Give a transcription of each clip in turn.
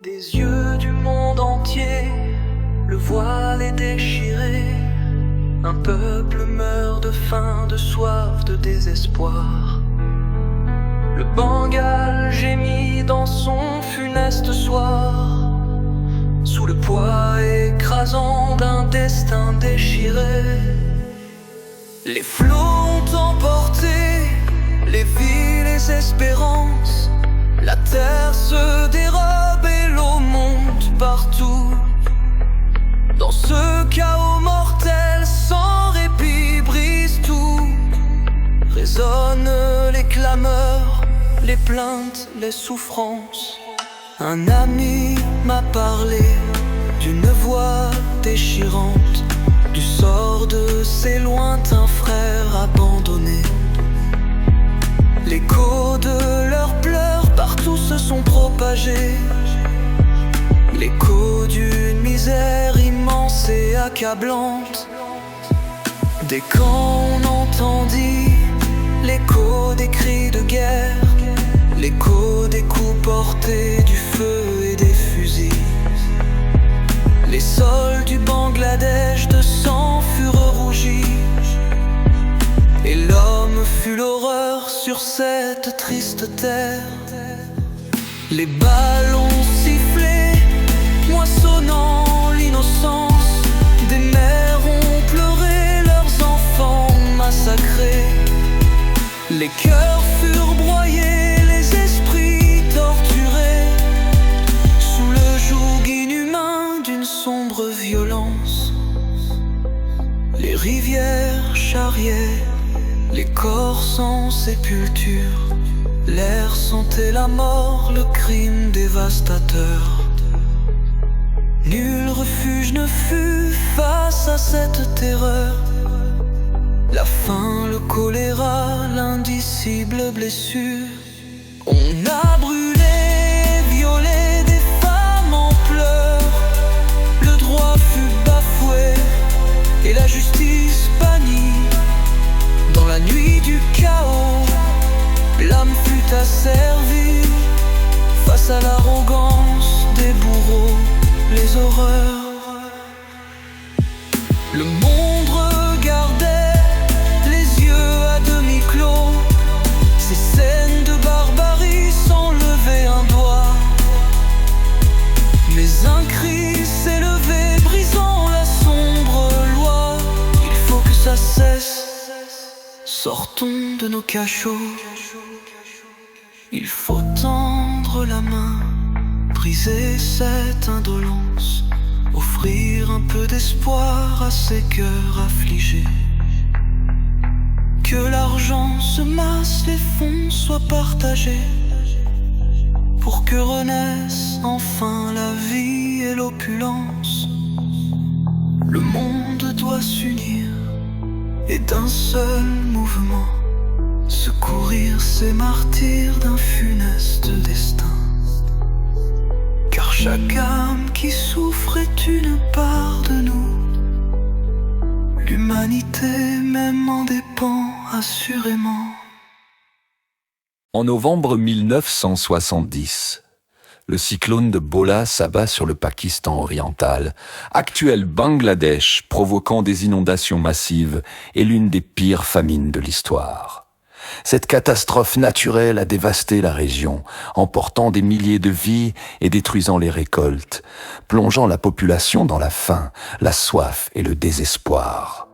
Des yeux du monde entier, le voile est déchiré. Un peuple meurt de faim, de soif, de désespoir. Le Bengale gémit dans son funeste soir, sous le poids écrasant d'un destin déchiré. Les flots ont emporté les vies, les espérances. La terre se dérobe et l'eau monte partout. Dans ce chaos mortel, sans répit, brise tout. Résonnent les clameurs, les plaintes, les souffrances. Un ami m'a parlé d'une voix déchirante, du sort de ses lointains frères abandonnés. L'écho de leurs pleurs partout se sont propagés. L'écho d'une misère immense et accablante. Dès qu'on entendit l'écho des cris de guerre, l'écho des coups portés, du feu et des fusils. Les sols du Bangladesh de sang furent rougis, et l'homme fut l'horreur sur cette triste terre. Les balles ont sifflé, moissonnant l'innocence. Des mères ont pleuré leurs enfants massacrés. Les cœurs furent broyés, les esprits torturés, sous le joug inhumain d'une sombre violence. Les rivières charriaient les corps sans sépulture. L'air sentait la mort, le crime dévastateur. Nul refuge ne fut face à cette terreur. La faim, le choléra, l'indicible blessure. On a brûlé, violé des femmes en pleurs. Le droit fut bafoué et la justice bannie. Dans la nuit du chaos, l'âme fut asservie face à l'arrogance des bourreaux, les horreurs. Le monde regardait, les yeux à demi clos, ces scènes de barbarie sans lever un doigt. Mais un cri s'est levé, brisant la sombre loi. Il faut que ça cesse. Sortons de nos cachots. Il faut tendre la main, briser cette indolence, offrir un peu d'espoir à ces cœurs affligés. Que l'argent se masse, les fonds soient partagés, pour que renaissent enfin la vie et l'opulence. Le monde doit s'unir et d'un seul mouvement secourir ces martyrs d'un funeste destin. Car chaque âme qui souffre est une part de nous. L'humanité même en dépend assurément. En novembre 1970, le cyclone de Bola s'abat sur le Pakistan oriental, actuel Bangladesh, provoquant des inondations massives et l'une des pires famines de l'histoire. Cette catastrophe naturelle a dévasté la région, emportant des milliers de vies et détruisant les récoltes, plongeant la population dans la faim, la soif et le désespoir.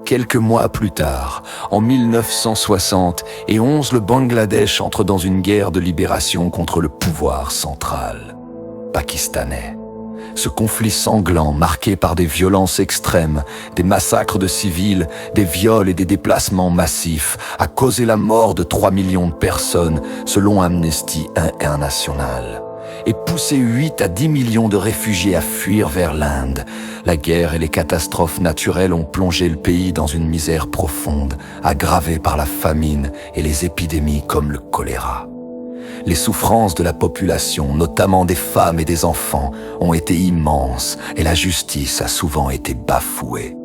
Quelques mois plus tard, en 1971, le Bangladesh entre dans une guerre de libération contre le pouvoir central pakistanais. Ce conflit sanglant, marqué par des violences extrêmes, des massacres de civils, des viols et des déplacements massifs, a causé la mort de 3 millions de personnes, selon Amnesty International, et poussé 8 à 10 millions de réfugiés à fuir vers l'Inde. La guerre et les catastrophes naturelles ont plongé le pays dans une misère profonde, aggravée par la famine et les épidémies comme le choléra. Les souffrances de la population, notamment des femmes et des enfants, ont été immenses et la justice a souvent été bafouée.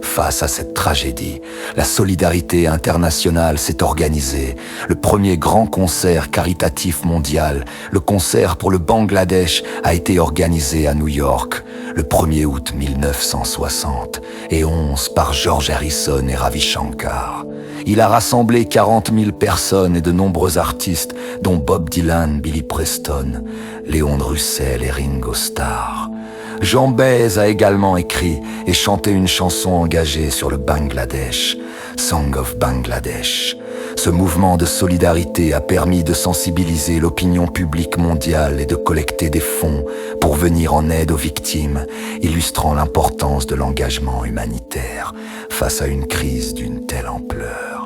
Face à cette tragédie, la solidarité internationale s'est organisée. Le premier grand concert caritatif mondial, le concert pour le Bangladesh, a été organisé à New York le 1er août 1971 par George Harrison et Ravi Shankar. Il a rassemblé 40 000 personnes et de nombreux artistes, dont Bob Dylan, Billy Preston, Léon Russell et Ringo Starr. Jean Baez a également écrit et chanté une chanson engagée sur le Bangladesh, Song of Bangladesh. Ce mouvement de solidarité a permis de sensibiliser l'opinion publique mondiale et de collecter des fonds pour venir en aide aux victimes, illustrant l'importance de l'engagement humanitaire face à une crise d'une telle ampleur.